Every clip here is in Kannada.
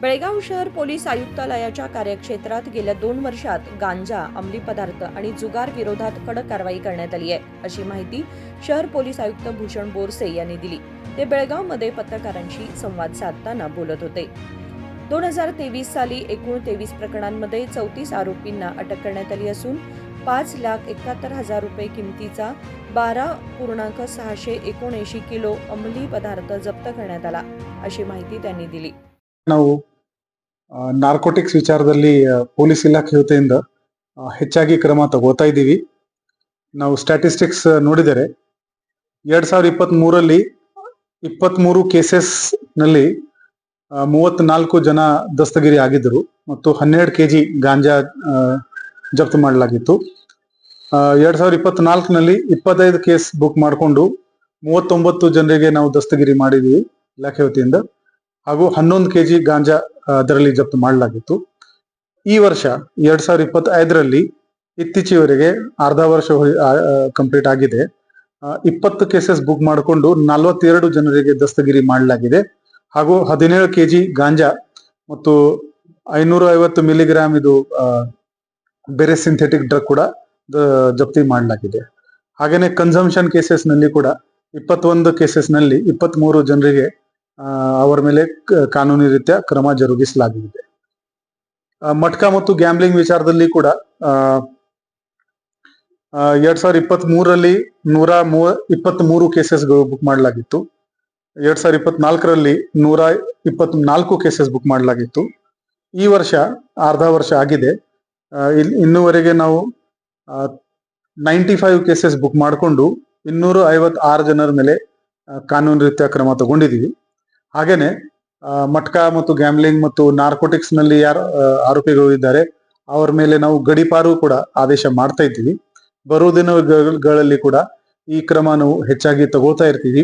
बेळगाव शहर पोलीस आयुक्तालयाच्या कार्यक्षेत्रात गेल्या 2 वर्षात गांजा, अंमली पदार्थ आणि जुगार विरोधात कडक कारवाई करण्यात आली आहे, अशी माहिती शहर पोलीस आयुक्त भूषण बोरसे यांनी दिली. ते बेळगावमध्ये पत्रकारांशी संवाद साधताना बोलत होते. 2023 साली एकूण 23 प्रकरणांमध्ये 34 आरोपींना अटक करण्यात आली असून 5,71,000 रुपये किमतीचा 12.679 किलो अंमली पदार्थ जप्त करण्यात आला, अशी माहिती त्यांनी दिली. ನಾವು ನಾರ್ಕೋಟಿಕ್ಸ್ ವಿಚಾರದಲ್ಲಿ ಪೊಲೀಸ್ ಇಲಾಖೆ ವತಿಯಿಂದ ಹೆಚ್ಚಾಗಿ ಕ್ರಮ ತಗೋತಾ ಇದ್ದೀವಿ. ನಾವು ಸ್ಟ್ಯಾಟಿಸ್ಟಿಕ್ಸ್ ನೋಡಿದರೆ 2023ರಲ್ಲಿ 23 ಕೇಸಸ್ ನಲ್ಲಿ 34 ಜನ ದಸ್ತಗಿರಿ ಆಗಿದ್ದರು ಮತ್ತು 12 ಕೆಜಿ ಗಾಂಜಾ ಜಪ್ತು ಮಾಡಲಾಗಿತ್ತು. 2024ನಲ್ಲಿ 25 ಕೇಸ್ ಬುಕ್ ಮಾಡಿಕೊಂಡು 39 ಜನರಿಗೆ ನಾವು ದಸ್ತಗಿರಿ ಮಾಡಿದ್ದೀವಿ ಇಲಾಖೆ ವತಿಯಿಂದ. ಹಾಗೂ 11 ಕೆಜಿ ಗಾಂಜಾ ಅದರಲ್ಲಿ ಜಪ್ತು ಮಾಡಲಾಗಿತ್ತು. ಈ ವರ್ಷ 2025ರಲ್ಲಿ ಇತ್ತೀಚೆಯವರೆಗೆ ಅರ್ಧ ವರ್ಷ ಕಂಪ್ಲೀಟ್ ಆಗಿದೆ. 20 ಕೇಸಸ್ ಬುಕ್ ಮಾಡಿಕೊಂಡು 42 ಜನರಿಗೆ ದಸ್ತಗಿರಿ ಮಾಡಲಾಗಿದೆ. ಹಾಗೂ 17 ಕೆಜಿ ಗಾಂಜಾ ಮತ್ತು 550 ಮಿಲಿಗ್ರಾಮ್ ಇದು ಬೇರೆ ಸಿಂಥೆಟಿಕ್ ಡ್ರಗ್ ಕೂಡ ಜಪ್ತಿ ಮಾಡಲಾಗಿದೆ. ಹಾಗೇನೆ ಕನ್ಸಂಪ್ಷನ್ ಕೇಸಸ್ ನಲ್ಲಿ ಕೂಡ 21 ಕೇಸಸ್ ನಲ್ಲಿ 23 ಜನರಿಗೆ ಅವರ ಮೇಲೆ ಕಾನೂನಿ ರೀತ್ಯ ಕ್ರಮ ಜರುಗಿಸಲಾಗಿದೆ. ಮಟ್ಕಾ ಮತ್ತು ಗ್ಯಾಂಬ್ಲಿಂಗ್ ವಿಚಾರದಲ್ಲಿ ಕೂಡ 2023ರಲ್ಲಿ 123 ಕೇಸಸ್ಗಳು ಬುಕ್ ಮಾಡಲಾಗಿತ್ತು. 2024ರಲ್ಲಿ 124 ಕೇಸಸ್ ಬುಕ್ ಮಾಡಲಾಗಿತ್ತು. ಈ ವರ್ಷ ಅರ್ಧ ವರ್ಷ ಆಗಿದೆ. ಇನ್ನೂವರೆಗೆ ನಾವು 95 ಕೇಸಸ್ ಬುಕ್ ಮಾಡಿಕೊಂಡು 256 ಜನರ ಮೇಲೆ ಕಾನೂನು ರೀತ್ಯ ಕ್ರಮ ತಗೊಂಡಿದ್ದೀವಿ. ಹಾಗೇನೆ ಮಟ್ಕಾ ಮತ್ತು ಗ್ಯಾಮ್ಲಿಂಗ್ ಮತ್ತು ನಾರ್ಕೋಟಿಕ್ಸ್ ನಲ್ಲಿ ಯಾರು ಆರೋಪಿಗಳು ಇದ್ದಾರೆ ಅವರ ಮೇಲೆ ನಾವು ಗಡೀಪಾರು ಕೂಡ ಆದೇಶ ಮಾಡ್ತಾ ಇದ್ದೀವಿ. ಬರುವ ದಿನಗಳಲ್ಲಿ ಕೂಡ ಈ ಕ್ರಮ ನಾವು ಹೆಚ್ಚಾಗಿ ತಗೋತಾ ಇರ್ತೀವಿ.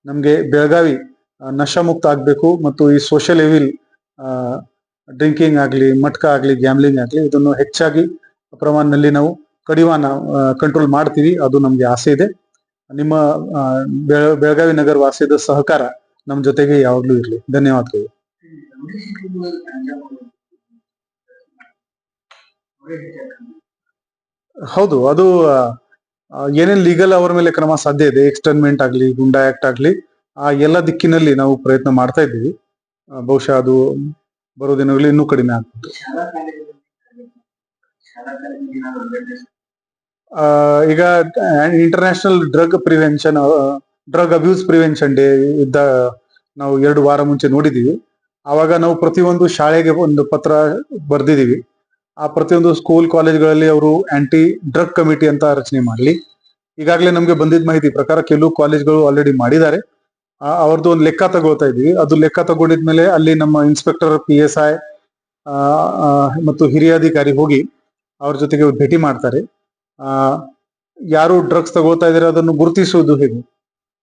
ನಮ್ಗೆ ಬೆಳಗಾವಿ ನಶಾಮುಕ್ತ ಆಗ್ಬೇಕು ಮತ್ತು ಈ ಸೋಷಿಯಲ್ ಎವಿಲ್ ಡ್ರಿಂಕಿಂಗ್ ಆಗ್ಲಿ, ಮಟ್ಕಾ ಆಗ್ಲಿ, ಗ್ಯಾಮ್ಲಿಂಗ್ ಆಗ್ಲಿ ಇದನ್ನು ಹೆಚ್ಚಾಗಿ ಪ್ರಮಾಣದಲ್ಲಿ ನಾವು ಕಡಿವಾಣ ಕಂಟ್ರೋಲ್ ಮಾಡ್ತೀವಿ. ಅದು ನಮ್ಗೆ ಆಸೆ ಇದೆ. ನಿಮ್ಮ ಬೆಳಗಾವಿ ನಗರ ವಾಸಿದ ಸಹಕಾರ ನಮ್ಮ ಜೊತೆಗೆ ಯಾವಾಗ್ಲೂ ಇರಲಿ. ಧನ್ಯವಾದಗಳು. ಹೌದು, ಅದು ಏನೇನ್ ಲೀಗಲ್ ಅವರ ಮೇಲೆ ಕ್ರಮ ಸಾಧ್ಯ ಇದೆ, ಎಕ್ಸ್ಟರ್ನ್ಮೆಂಟ್ ಆಗ್ಲಿ, ಗುಂಡಾ ಆಕ್ಟ್ ಆಗ್ಲಿ, ಆ ಎಲ್ಲ ದಿಕ್ಕಿನಲ್ಲಿ ನಾವು ಪ್ರಯತ್ನ ಮಾಡ್ತಾ ಇದ್ದೀವಿ. ಬಹುಶಃ ಅದು ಬರೋ ದಿನಗಳಲ್ಲಿ ಇನ್ನೂ ಕಡಿಮೆ ಆಗ್ತದೆ. ಈಗ international drug abuse prevention day ಇದ್ದ ನಾವು 2 ವಾರ ಮುಂಚೆ ನೋಡಿದೀವಿ. ಆವಾಗ ನಾವು ಪ್ರತಿಯೊಂದು ಶಾಲೆಗೆ ಒಂದು ಪತ್ರ ಬರ್ದಿದೀವಿ. ಆ ಪ್ರತಿಯೊಂದು ಸ್ಕೂಲ್ ಕಾಲೇಜ್ಗಳಲ್ಲಿ ಅವರು ಆಂಟಿ ಡ್ರಗ್ ಕಮಿಟಿ ಅಂತ ರಚನೆ ಮಾಡಲಿ. ಈಗಾಗಲೇ ನಮ್ಗೆ ಬಂದಿದ್ದ ಮಾಹಿತಿ ಪ್ರಕಾರ ಕೆಲವು ಕಾಲೇಜ್ಗಳು ಆಲ್ರೆಡಿ ಮಾಡಿದ್ದಾರೆ. ಅವ್ರದ್ದು ಒಂದು ಲೆಕ್ಕ ತಗೋತಾ ಇದೀವಿ. ಅದು ಲೆಕ್ಕ ತಗೊಂಡಿದ್ಮೇಲೆ ಅಲ್ಲಿ ನಮ್ಮ ಇನ್ಸ್ಪೆಕ್ಟರ್, PSI ಮತ್ತು ಹಿರಿಯ ಅಧಿಕಾರಿ ಹೋಗಿ ಅವ್ರ ಜೊತೆಗೆ ಭೇಟಿ ಮಾಡ್ತಾರೆ. ಯಾರು ಡ್ರಗ್ಸ್ ತಗೋತಾ ಇದಾರೆ ಅದನ್ನು ಗುರುತಿಸುವುದು ಹೇಗೆ,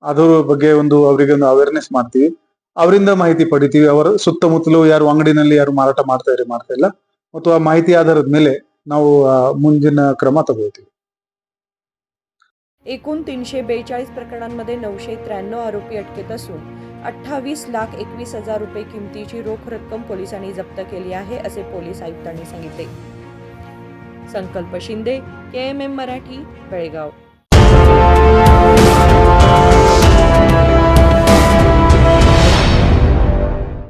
ಅದರ ಬಗ್ಗೆ ಅವರಿಗೆ ಒಂದು ಅವೇರ್ನೆಸ್ ಮಾಡ್ತೀವಿ. ಅವರಿಂದ ಮಾಹಿತಿ ಪಡಿತೀವಿ. ಅವರ ಸುತ್ತಮುತ್ತಲು ಯಾರು ಅಂಗಡಿನಲ್ಲಿ ಯಾರು ಮಾರಾಟ ಮಾಡ್ತಾ ಇಲ್ಲ ಮತ್ತು ಆ ಮಾಹಿತಿ ಆಧಾರದ ಮೇಲೆ ನಾವು ಮುಂದಿನ ಕ್ರಮ ತಗೋತೀವಿ. एकूण 342 प्रकरणांमध्ये 993 आरोपी अटकेत असून 28,21,000 रुपये किमतीची रोख रक्कम पोलिसांनी जप्त केली आहे, असे पोलीस आयुक्तांनी सांगितले. संकल्प शिंदे, KMM मराठी, बेळगाव.